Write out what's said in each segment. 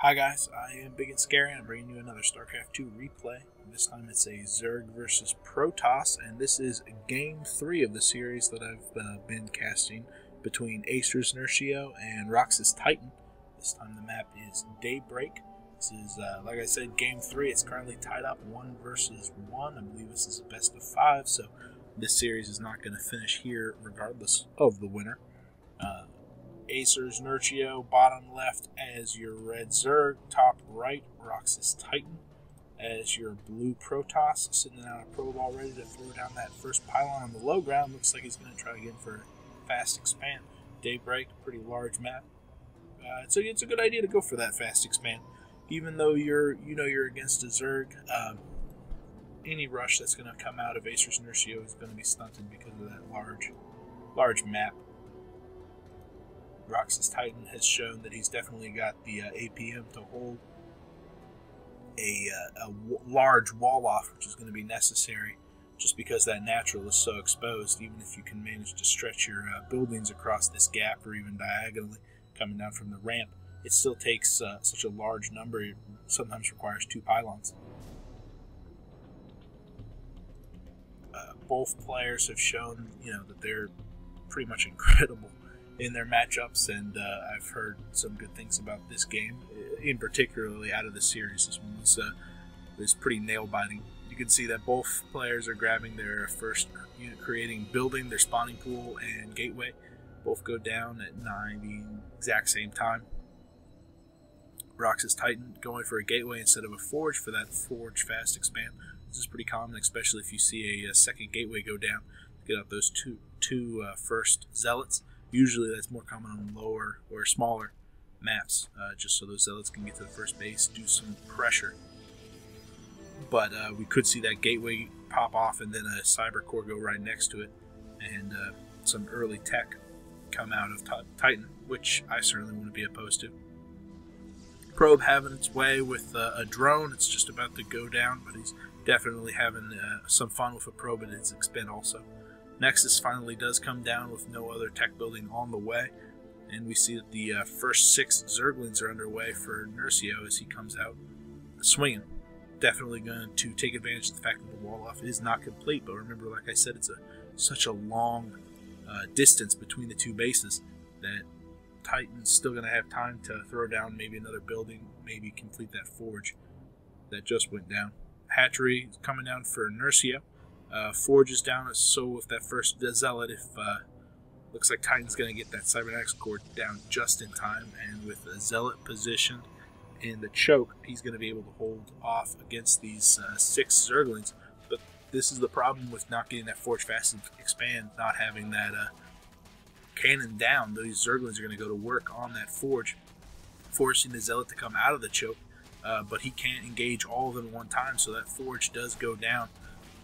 Hi guys, I am Ibigandscary and I'm bringing you another Starcraft 2 replay. This time it's a Zerg versus Protoss, and this is Game 3 of the series that I've been casting between AcerNerchio and RoxkisTITAN. This time the map is Daybreak. This is, like I said, Game 3. It's currently tied up 1 versus 1. I believe this is a best of 5, so this series is not going to finish here regardless of the winner. AcerNerchio, bottom left as your red Zerg, top right RoxkisTITAN as your blue Protoss, sitting on a probe all ready to throw down that first pylon on the low ground. Looks like he's going to try again for a fast expand. Daybreak, pretty large map. So it's a good idea to go for that fast expand, even though you're against a Zerg. Any rush that's going to come out of AcerNerchio is going to be stunted because of that large map. RoxkisTITAN has shown that he's definitely got the APM to hold a large wall off, which is going to be necessary just because that natural is so exposed. Even if you can manage to stretch your buildings across this gap or even diagonally coming down from the ramp, it still takes such a large number. It sometimes requires 2 pylons. Both players have shown that they're pretty much incredible in their matchups, and I've heard some good things about this game, in particularly out of the series. This one was pretty nail-biting. You can see that both players are grabbing their first unit, building their spawning pool and gateway. Both go down at the exact same time. RoxkisTITAN going for a gateway instead of a forge for that forge fast expand. This is pretty common, especially if you see a second gateway go down to get out those two first zealots. Usually that's more common on lower or smaller maps, just so those zealots can get to the first base, do some pressure. But we could see that gateway pop off and then a cyber core go right next to it, and some early tech come out of Titan, which I certainly wouldn't be opposed to. Probe having its way with a drone. It's just about to go down, but he's definitely having some fun with a probe at its expense also. Nexus finally does come down with no other tech building on the way, and we see that the first 6 Zerglings are underway for Nerchio as he comes out swinging. Definitely going to take advantage of the fact that the wall off is not complete, but remember, like I said, it's such a long distance between the 2 bases that Titan's still going to have time to throw down maybe another building, maybe complete that forge that just went down. Hatchery is coming down for Nerchio. Forge is down, so with that first zealot, looks like Titan's going to get that cybernetics core down just in time, and with a zealot positioned in the choke, he's going to be able to hold off against these 6 Zerglings. But this is the problem with not getting that forge fast and expand, not having that cannon down. These Zerglings are going to go to work on that forge, forcing the zealot to come out of the choke, but he can't engage all of them at one time, so that forge does go down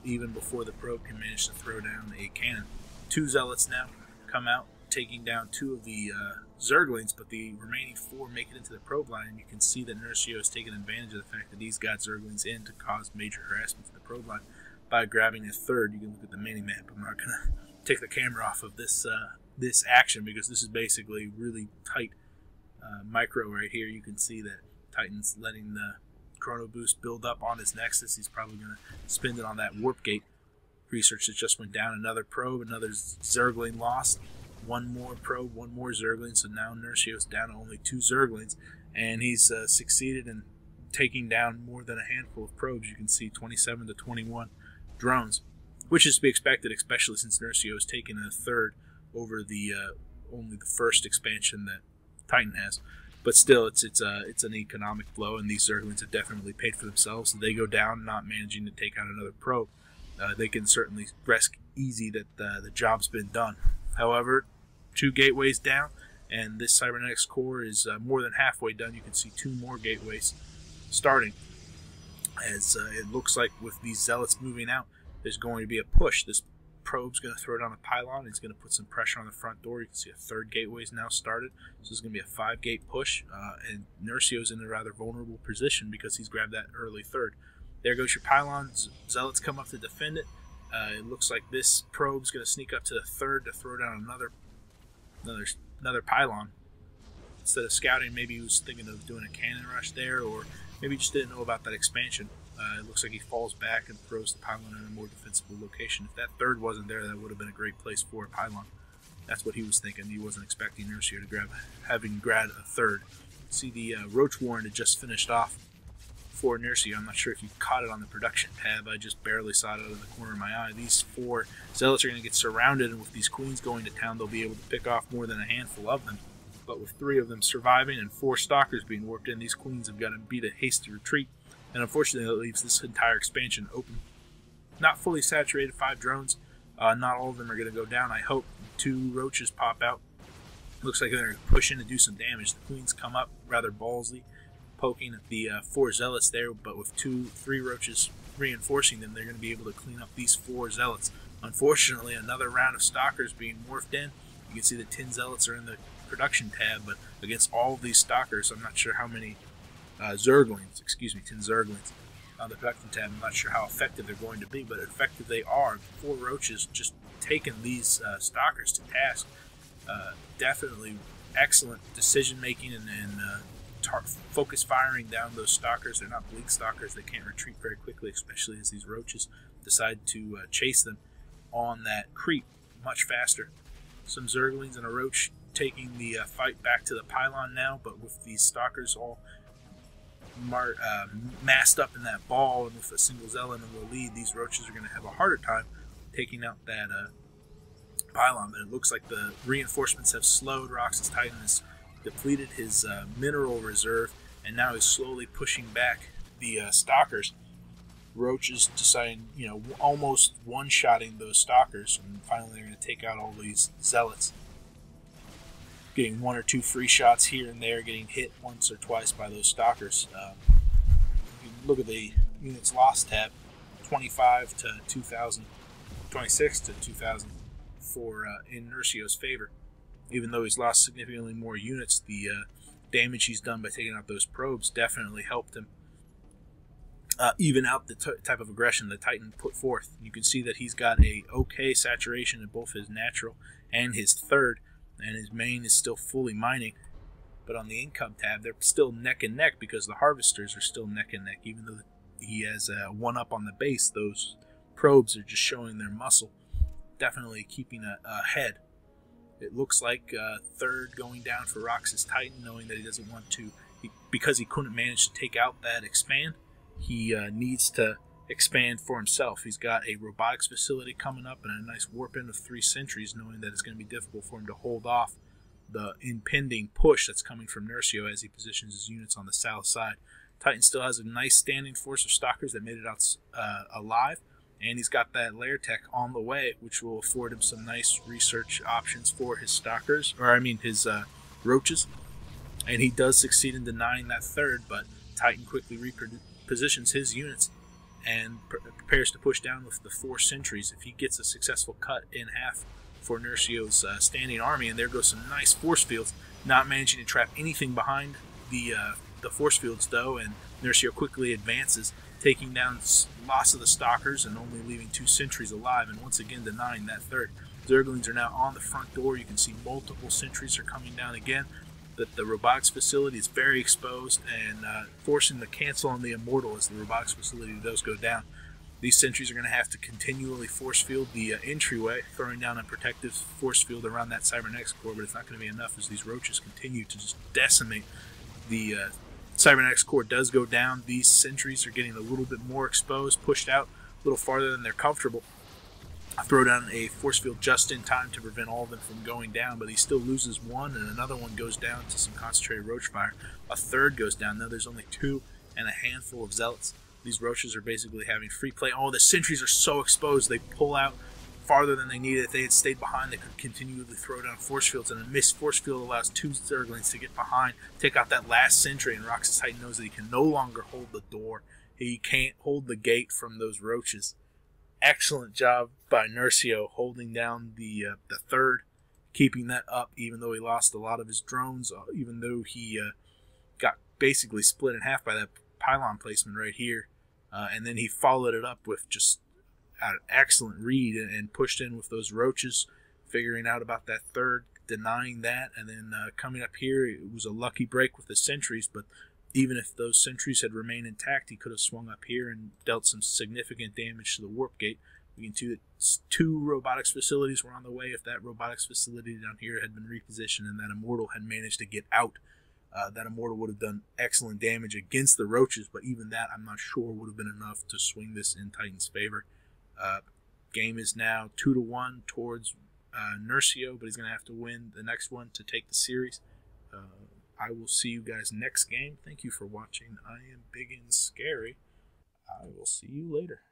even before the probe can manage to throw down a cannon. 2 zealots now come out, taking down 2 of the Zerglings, but the remaining 4 make it into the probe line, and you can see that Nerchio has taken advantage of the fact that he's got Zerglings in to cause major harassment to the probe line by grabbing a third. You can look at the mini-map. I'm not going to take the camera off of this action because this is basically really tight micro right here. You can see that Titan's letting the Chrono Boost build up on his Nexus. He's probably going to spend it on that Warp Gate research that just went down. Another probe, another Zergling lost. 1 more probe, 1 more Zergling. So now Nerchio's down to only 2 Zerglings, and he's succeeded in taking down more than a handful of probes. You can see 27 to 21 drones, which is to be expected, especially since Nerchio has taken a third over the only the first expansion that Titan has. But still, it's an economic blow, and these Zerglings have definitely paid for themselves. So they go down, not managing to take out another probe. They can certainly rest easy that the job's been done. However, 2 gateways down, and this cybernetics core is more than halfway done. You can see 2 more gateways starting. As it looks like with these zealots moving out, there's going to be a push. This probe's going to throw down a pylon. It's going to put some pressure on the front door. You can see a 3rd gateway is now started. So it's going to be a 5-gate push, and Nerchio's in a rather vulnerable position because he's grabbed that early 3rd. There goes your pylon. Zealots come up to defend it. It looks like this probe's going to sneak up to the 3rd to throw down another pylon. instead of scouting, maybe he was thinking of doing a cannon rush there, or maybe he just didn't know about that expansion. It looks like he falls back and throws the pylon in a more defensible location. If that third wasn't there, that would have been a great place for a pylon. That's what he was thinking. He wasn't expecting NERCIO to having grabbed a third. See, the Roach Warren had just finished off for NERCIO. I'm not sure if you caught it on the production tab. I just barely saw it out of the corner of my eye. These 4 Zealots are going to get surrounded, and with these queens going to town, they'll be able to pick off more than a handful of them. But with 3 of them surviving and 4 Stalkers being warped in, these queens have got to beat a hasty retreat. And unfortunately, that leaves this entire expansion open. Not fully saturated, 5 drones. Not all of them are going to go down. I hope 2 roaches pop out. Looks like they're going to push in to do some damage. The queens come up rather ballsy, poking at the 4 zealots there, but with 2-3 roaches reinforcing them, they're going to be able to clean up these 4 zealots. Unfortunately, another round of stalkers being morphed in. You can see the 10 zealots are in the production tab, but against all of these stalkers, I'm not sure how many 10 zerglings on the production tab. I'm not sure how effective they're going to be, but effective they are. 4 roaches just taking these stalkers to task. Definitely excellent decision making and focus firing down those stalkers. They're not bleak stalkers. They can't retreat very quickly, especially as these roaches decide to chase them on that creep much faster. Some zerglings and a roach taking the fight back to the pylon now, but with these stalkers all massed up in that ball, and with a single zealot in the lead, these roaches are going to have a harder time taking out that pylon. But it looks like the reinforcements have slowed. RoxkisTITAN has depleted his mineral reserve, and now he's slowly pushing back the stalkers. Roaches deciding, almost one-shotting those stalkers, and finally they're going to take out all these zealots. Getting 1 or 2 free shots here and there, getting hit once or twice by those stalkers. You look at the units lost tab, 25 to 2,000, 26 to 2,000 for in NERCIO's favor. Even though he's lost significantly more units, the damage he's done by taking out those probes definitely helped him even out the type of aggression the Titan put forth. You can see that he's got a okay saturation in both his natural and his third, and his main is still fully mining. But on the income tab, they're still neck and neck because the harvesters are still neck and neck. Even though he has a 1-up on the base, those probes are just showing their muscle. Definitely keeping ahead. It looks like third going down for RoxkisTITAN, knowing that he doesn't want to, because he couldn't manage to take out that expand, he needs to expand for himself. He's got a robotics facility coming up and a nice warp in of 3 sentries, knowing that it's going to be difficult for him to hold off the impending push that's coming from NERCIO as he positions his units on the south side. Titan still has a nice standing force of stalkers that made it out alive, and he's got that lair tech on the way, which will afford him some nice research options for his stalkers, his roaches. And he does succeed in denying that third, but Titan quickly repositions his units and prepares to push down with the 4 sentries. If he gets a successful cut in half for NERCIO's standing army, and there goes some nice force fields, not managing to trap anything behind the force fields though, and NERCIO quickly advances, taking down lots of the stalkers and only leaving 2 sentries alive, and once again denying that third. Zerglings are now on the front door. You can see multiple sentries are coming down again. That the robotics facility is very exposed and forcing the cancel on the Immortal as the robotics facility does go down. These sentries are going to have to continually force field the entryway, throwing down a protective force field around that cybernetics core, but it's not going to be enough as these roaches continue to just decimate. The cybernetics core does go down. These sentries are getting a little bit more exposed, pushed out a little farther than they're comfortable. Throw down a force field just in time to prevent all of them from going down, but he still loses 1, and another one goes down to some concentrated roach fire. A third goes down. Now there's only 2 and a handful of zealots. These roaches are basically having free play. Oh, the sentries are so exposed. They pull out farther than they needed. If they had stayed behind, they could continually throw down force fields, and a missed force field allows 2 zerglings to get behind, take out that last sentry, and RoxkisTITAN knows that he can no longer hold the door. He can't hold the gate from those roaches. Excellent job by NERCIO holding down the third, keeping that up, even though he lost a lot of his drones, even though he got basically split in half by that pylon placement right here. And then he followed it up with just an excellent read and pushed in with those roaches, figuring out about that third, denying that, and then coming up here, it was a lucky break with the sentries, but even if those sentries had remained intact, he could have swung up here and dealt some significant damage to the warp gate. We can see that two robotics facilities were on the way. If that robotics facility down here had been repositioned and that Immortal had managed to get out, that Immortal would have done excellent damage against the Roaches, but even that I'm not sure would have been enough to swing this in Titan's favor. Game is now 2-1 towards Nerchio, but he's going to have to win the next one to take the series. I will see you guys next game. Thank you for watching. I am Ibigandscary. I will see you later.